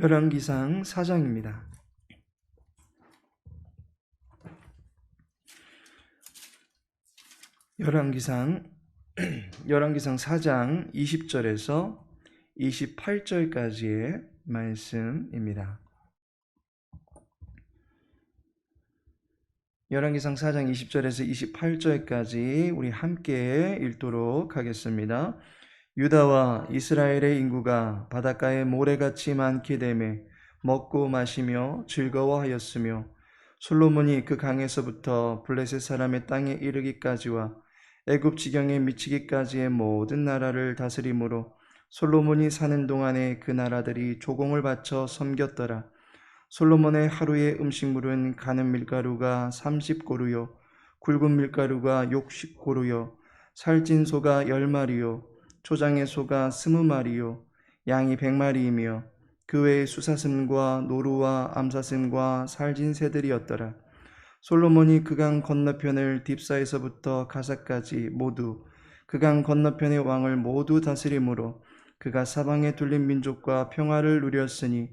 열왕기상 4장입니다. 열왕기상 4장 20절에서 28절까지의 말씀입니다. 열왕기상 4장 20절에서 28절까지 우리 함께 읽도록 하겠습니다. 유다와 이스라엘의 인구가 바닷가에 모래같이 많게 되매 먹고 마시며 즐거워하였으며 솔로몬이 그 강에서부터 블레셋 사람의 땅에 이르기까지와 애굽 지경에 미치기까지의 모든 나라를 다스림으로 솔로몬이 사는 동안에 그 나라들이 조공을 바쳐 섬겼더라. 솔로몬의 하루의 음식물은 가는 밀가루가 30고루요 굵은 밀가루가 60고루요 살찐 소가 10마리요 초장의 소가 20마리요 양이 100마리이며 그 외에 수사슴과 노루와 암사슴과 살진 새들이었더라. 솔로몬이 그강 건너편을 딥사에서부터 가사까지 모두 그강 건너편의 왕을 모두 다스림으로 그가 사방에 둘린 민족과 평화를 누렸으니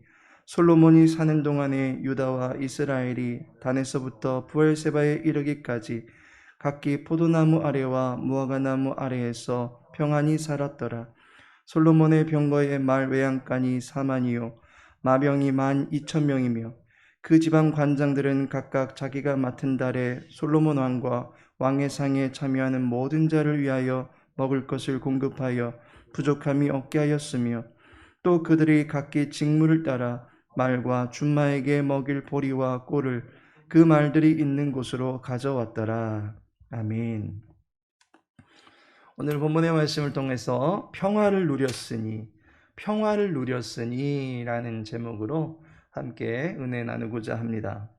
솔로몬이 사는 동안에 유다와 이스라엘이 단에서부터 브엘세바에 이르기까지 각기 포도나무 아래와 무화과나무 아래에서 평안히 살았더라. 솔로몬의 병거의 말 외양간이 4만이요 마병이 12,000명이며 그 지방 관장들은 각각 자기가 맡은 달에 솔로몬 왕과 왕의 상에 참여하는 모든 자를 위하여 먹을 것을 공급하여 부족함이 없게 하였으며 또 그들이 각기 직무를 따라 말과 준마에게 먹일 보리와 꼴을 그 말들이 있는 곳으로 가져왔더라. 아멘. 오늘 본문의 말씀을 통해서 평화를 누렸으니 라는 제목으로 함께 은혜 나누고자 합니다.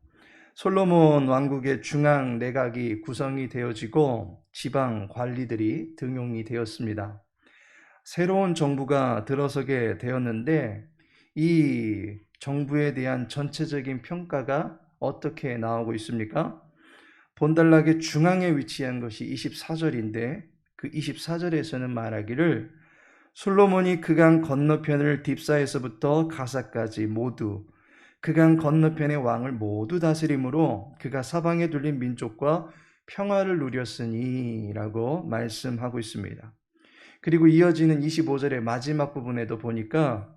솔로몬 왕국의 중앙 내각이 구성이 되어지고 지방 관리들이 등용이 되었습니다. 새로운 정부가 들어서게 되었는데 이 정부에 대한 전체적인 평가가 어떻게 나오고 있습니까? 본단락의 중앙에 위치한 것이 24절인데 그 24절에서는 말하기를 솔로몬이 그강 건너편을 딥사에서부터 가사까지 모두 그강 건너편의 왕을 모두 다스림으로 그가 사방에 둘린 민족과 평화를 누렸으니 라고 말씀하고 있습니다. 그리고 이어지는 25절의 마지막 부분에도 보니까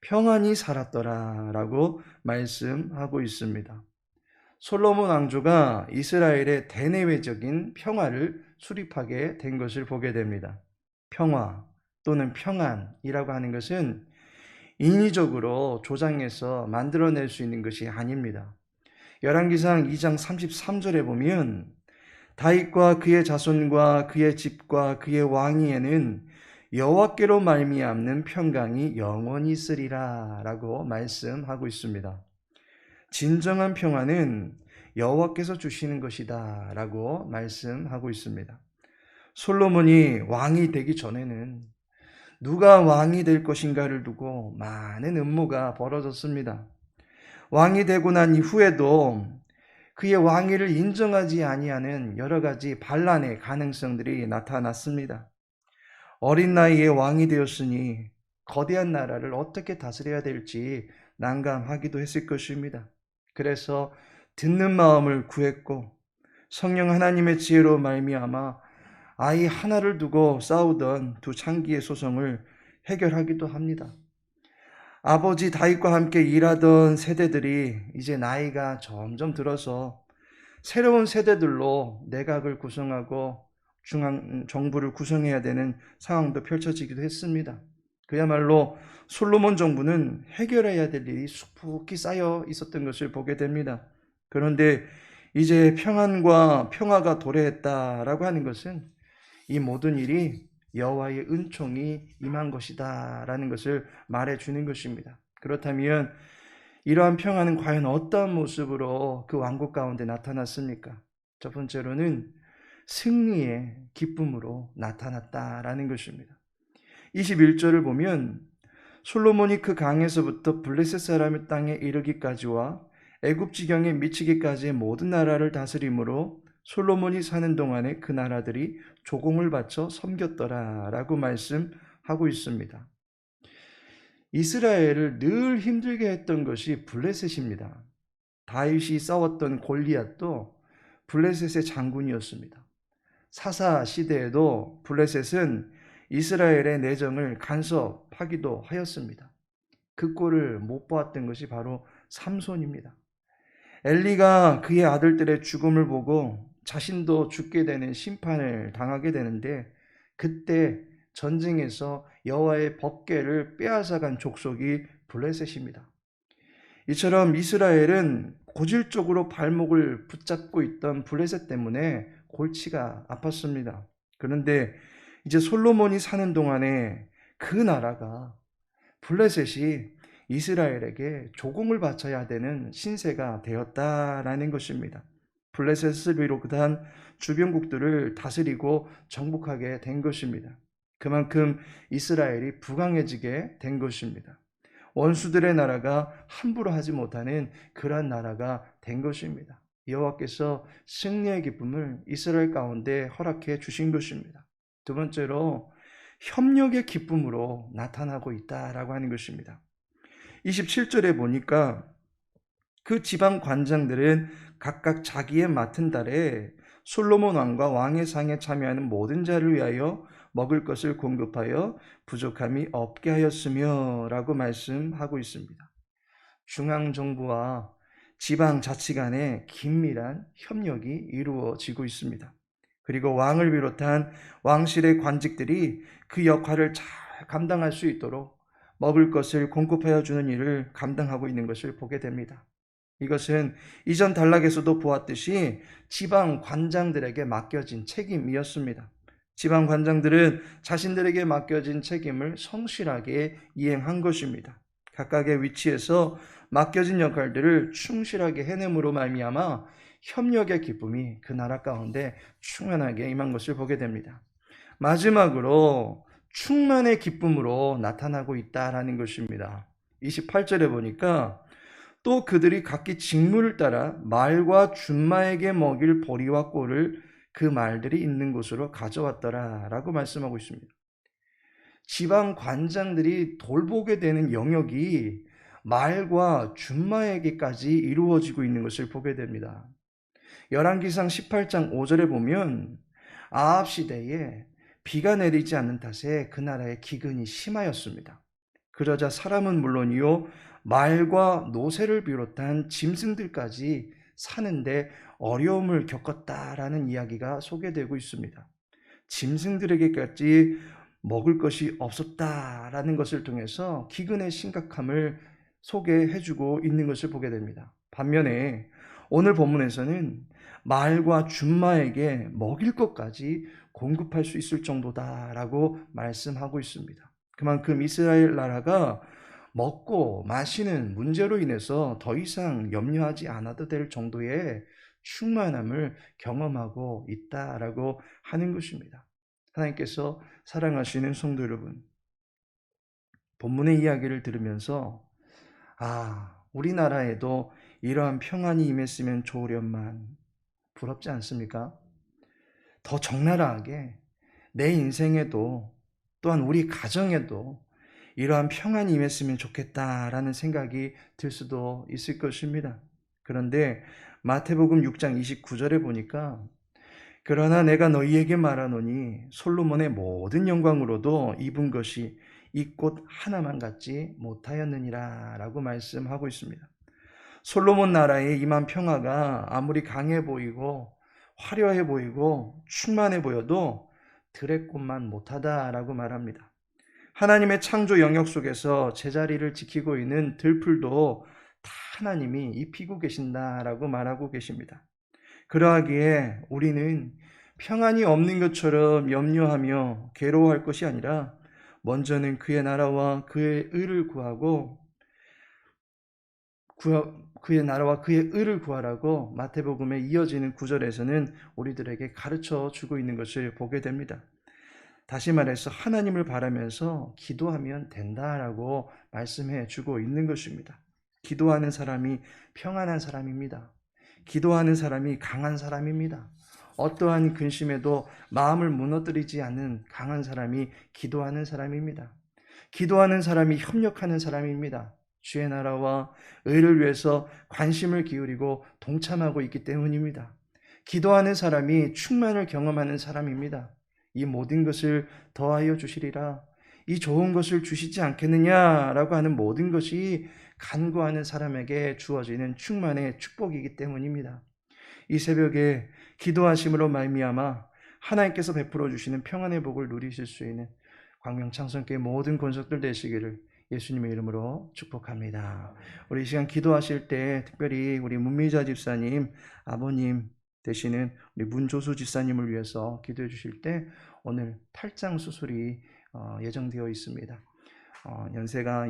평안히 살았더라 라고 말씀하고 있습니다. 솔로몬 왕조가 이스라엘의 대내외적인 평화를 수립하게 된 것을 보게 됩니다. 평화 또는 평안이라고 하는 것은 인위적으로 조장해서 만들어낼 수 있는 것이 아닙니다. 열왕기상 2장 33절에 보면 다윗과 그의 자손과 그의 집과 그의 왕위에는 여호와께로 말미암는 평강이 영원히 있으리라 라고 말씀하고 있습니다. 진정한 평화는 여호와께서 주시는 것이다 라고 말씀하고 있습니다. 솔로몬이 왕이 되기 전에는 누가 왕이 될 것인가를 두고 많은 음모가 벌어졌습니다. 왕이 되고 난 이후에도 그의 왕위를 인정하지 아니하는 여러 가지 반란의 가능성들이 나타났습니다. 어린 나이에 왕이 되었으니 거대한 나라를 어떻게 다스려야 될지 난감하기도 했을 것입니다. 그래서 듣는 마음을 구했고 성령 하나님의 지혜로 말미암아 아이 하나를 두고 싸우던 두 창기의 소송을 해결하기도 합니다. 아버지 다윗과 함께 일하던 세대들이 이제 나이가 점점 들어서 새로운 세대들로 내각을 구성하고 중앙 정부를 구성해야 되는 상황도 펼쳐지기도 했습니다. 그야말로 솔로몬 정부는 해결해야 될 일이 수북히 쌓여 있었던 것을 보게 됩니다. 그런데 이제 평안과 평화가 도래했다라고 하는 것은 이 모든 일이 여호와의 은총이 임한 것이다 라는 것을 말해주는 것입니다. 그렇다면 이러한 평화는 과연 어떤 모습으로 그 왕국 가운데 나타났습니까? 첫 번째로는 승리의 기쁨으로 나타났다라는 것입니다. 21절을 보면 솔로몬이 그 강에서부터 블레셋 사람의 땅에 이르기까지와 애굽 지경에 미치기까지의 모든 나라를 다스림으로 솔로몬이 사는 동안에 그 나라들이 조공을 바쳐 섬겼더라 라고 말씀하고 있습니다. 이스라엘을 늘 힘들게 했던 것이 블레셋입니다. 다윗이 싸웠던 골리앗도 블레셋의 장군이었습니다. 사사 시대에도 블레셋은 이스라엘의 내정을 간섭하기도 하였습니다. 그 꼴을 못 보았던 것이 바로 삼손입니다. 엘리가 그의 아들들의 죽음을 보고 자신도 죽게 되는 심판을 당하게 되는데, 그때 전쟁에서 여호와의 법궤를 빼앗아간 족속이 블레셋입니다. 이처럼 이스라엘은 고질적으로 발목을 붙잡고 있던 블레셋 때문에 골치가 아팠습니다. 그런데 이제 솔로몬이 사는 동안에 그 나라가, 블레셋이 이스라엘에게 조공을 바쳐야 되는 신세가 되었다라는 것입니다. 블레셋을 비롯한 주변국들을 다스리고 정복하게 된 것입니다. 그만큼 이스라엘이 부강해지게 된 것입니다. 원수들의 나라가 함부로 하지 못하는 그러한 나라가 된 것입니다. 여호와께서 승리의 기쁨을 이스라엘 가운데 허락해 주신 것입니다. 두 번째로 협력의 기쁨으로 나타나고 있다라고 하는 것입니다. 27절에 보니까 그 지방 관장들은 각각 자기의 맡은 달에 솔로몬 왕과 왕의 상에 참여하는 모든 자를 위하여 먹을 것을 공급하여 부족함이 없게 하였으며 라고 말씀하고 있습니다. 중앙정부와 지방자치 간의 긴밀한 협력이 이루어지고 있습니다. 그리고 왕을 비롯한 왕실의 관직들이 그 역할을 잘 감당할 수 있도록 먹을 것을 공급하여 주는 일을 감당하고 있는 것을 보게 됩니다. 이것은 이전 단락에서도 보았듯이 지방 관장들에게 맡겨진 책임이었습니다. 지방 관장들은 자신들에게 맡겨진 책임을 성실하게 이행한 것입니다. 각각의 위치에서 맡겨진 역할들을 충실하게 해냄으로 말미암아 협력의 기쁨이 그 나라 가운데 충만하게 임한 것을 보게 됩니다. 마지막으로 충만의 기쁨으로 나타나고 있다라는 것입니다. 28절에 보니까 또 그들이 각기 직무를 따라 말과 준마에게 먹일 보리와 꼴을 그 말들이 있는 곳으로 가져왔더라 라고 말씀하고 있습니다. 지방 관장들이 돌보게 되는 영역이 말과 준마에게까지 이루어지고 있는 것을 보게 됩니다. 열왕기상 18장 5절에 보면 아합 시대에 비가 내리지 않는 탓에 그 나라의 기근이 심하였습니다. 그러자 사람은 물론이요 말과 노새를 비롯한 짐승들까지 사는데 어려움을 겪었다라는 이야기가 소개되고 있습니다. 짐승들에게까지 먹을 것이 없었다라는 것을 통해서 기근의 심각함을 소개해주고 있는 것을 보게 됩니다. 반면에 오늘 본문에서는 말과 준마에게 먹일 것까지 공급할 수 있을 정도다라고 말씀하고 있습니다. 그만큼 이스라엘 나라가 먹고 마시는 문제로 인해서 더 이상 염려하지 않아도 될 정도의 충만함을 경험하고 있다라고 하는 것입니다. 하나님께서 사랑하시는 성도 여러분, 본문의 이야기를 들으면서 우리나라에도 이러한 평안이 임했으면 좋으련만, 부럽지 않습니까? 더 적나라하게 내 인생에도 또한 우리 가정에도 이러한 평안이 임했으면 좋겠다라는 생각이 들 수도 있을 것입니다. 그런데 마태복음 6장 29절에 보니까 그러나 내가 너희에게 말하노니 솔로몬의 모든 영광으로도 입은 것이 이 꽃 하나만 갖지 못하였느니라 라고 말씀하고 있습니다. 솔로몬 나라에 임한 평화가 아무리 강해 보이고 화려해 보이고 충만해 보여도 들의 꽃만 못하다라고 말합니다. 하나님의 창조 영역 속에서 제자리를 지키고 있는 들풀도 다 하나님이 입히고 계신다라고 말하고 계십니다. 그러하기에 우리는 평안이 없는 것처럼 염려하며 괴로워할 것이 아니라 먼저는 그의 나라와 그의 의를 구하라고 마태복음에 이어지는 구절에서는 우리들에게 가르쳐 주고 있는 것을 보게 됩니다. 다시 말해서 하나님을 바라면서 기도하면 된다라고 말씀해 주고 있는 것입니다. 기도하는 사람이 평안한 사람입니다. 기도하는 사람이 강한 사람입니다. 어떠한 근심에도 마음을 무너뜨리지 않는 강한 사람이 기도하는 사람입니다. 기도하는 사람이 협력하는 사람입니다. 주의 나라와 의를 위해서 관심을 기울이고 동참하고 있기 때문입니다. 기도하는 사람이 충만을 경험하는 사람입니다. 이 모든 것을 더하여 주시리라. 이 좋은 것을 주시지 않겠느냐라고 하는 모든 것이 간구하는 사람에게 주어지는 충만의 축복이기 때문입니다. 이 새벽에 기도하심으로 말미암아 하나님께서 베풀어 주시는 평안의 복을 누리실 수 있는 광명창선교회 모든 권속들 되시기를 예수님의 이름으로 축복합니다. 우리 이 시간 기도하실 때 특별히 우리 문미자 집사님 아버님 되시는 우리 문조수 집사님을 위해서 기도해 주실 때 오늘 탈장 수술이 예정되어 있습니다. 연세가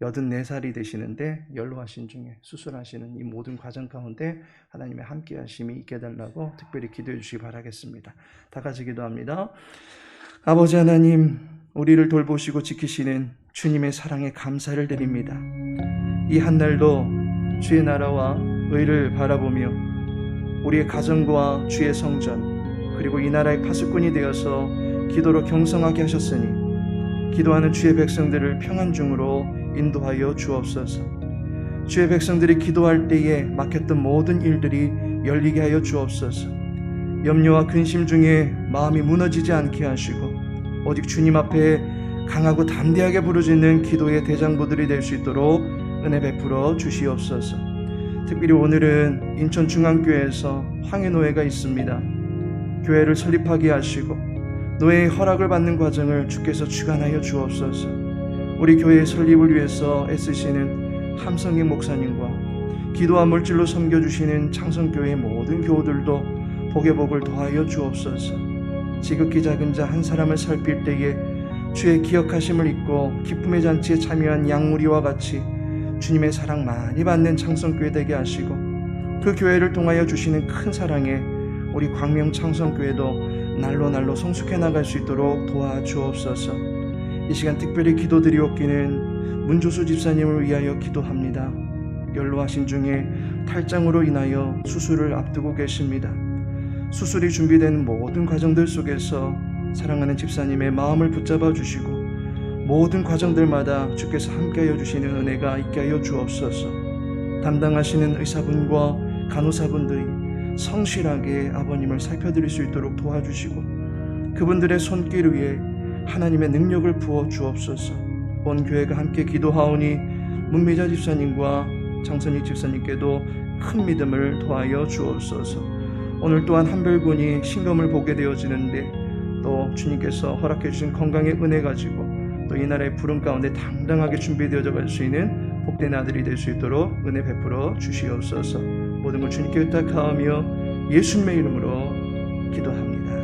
84살이 되시는데 연로하신 중에 수술하시는 이 모든 과정 가운데 하나님의 함께 하심이 있게 해달라고 특별히 기도해 주시기 바라겠습니다. 다 같이 기도합니다. 아버지 하나님, 우리를 돌보시고 지키시는 주님의 사랑에 감사를 드립니다. 이 한날도 주의 나라와 의를 바라보며 우리의 가정과 주의 성전 그리고 이 나라의 파수꾼이 되어서 기도로 경성하게 하셨으니 기도하는 주의 백성들을 평안 중으로 인도하여 주옵소서. 주의 백성들이 기도할 때에 막혔던 모든 일들이 열리게 하여 주옵소서. 염려와 근심 중에 마음이 무너지지 않게 하시고 오직 주님 앞에 강하고 담대하게 부르짖는 기도의 대장부들이 될 수 있도록 은혜 베풀어 주시옵소서. 특별히 오늘은 인천중앙교회에서 황해노회가 있습니다. 교회를 설립하게 하시고 노회의 허락을 받는 과정을 주께서 주관하여 주옵소서. 우리 교회의 설립을 위해서 애쓰시는 함성익 목사님과 기도와 물질로 섬겨주시는 창성교회의 모든 교우들도 복의 복을 더하여 주옵소서. 지극히 작은 자 한 사람을 살필 때에 주의 기억하심을 잊고 기쁨의 잔치에 참여한 양무리와 같이 주님의 사랑 많이 받는 창성교회 되게 하시고 그 교회를 통하여 주시는 큰 사랑에 우리 광명 창성교회도 날로 성숙해 나갈 수 있도록 도와주옵소서. 이 시간 특별히 기도드리옵기는 문조수 집사님을 위하여 기도합니다. 연로하신 중에 탈장으로 인하여 수술을 앞두고 계십니다. 수술이 준비된 모든 과정들 속에서 사랑하는 집사님의 마음을 붙잡아 주시고 모든 과정들마다 주께서 함께하여 주시는 은혜가 있게 하여 주옵소서. 담당하시는 의사분과 간호사분들이 성실하게 아버님을 살펴드릴 수 있도록 도와주시고 그분들의 손길 위에 하나님의 능력을 부어 주옵소서. 온 교회가 함께 기도하오니 문미자 집사님과 장선희 집사님께도 큰 믿음을 더하여 주옵소서. 오늘 또한 한별군이 신검을 보게 되어지는데 또 주님께서 허락해 주신 건강의 은혜 가지고 또 이 나라의 부름 가운데 당당하게 준비되어져 갈 수 있는 복된 아들이 될 수 있도록 은혜 베풀어 주시옵소서. 모든 걸 주님께 의탁하며 예수님의 이름으로 기도합니다.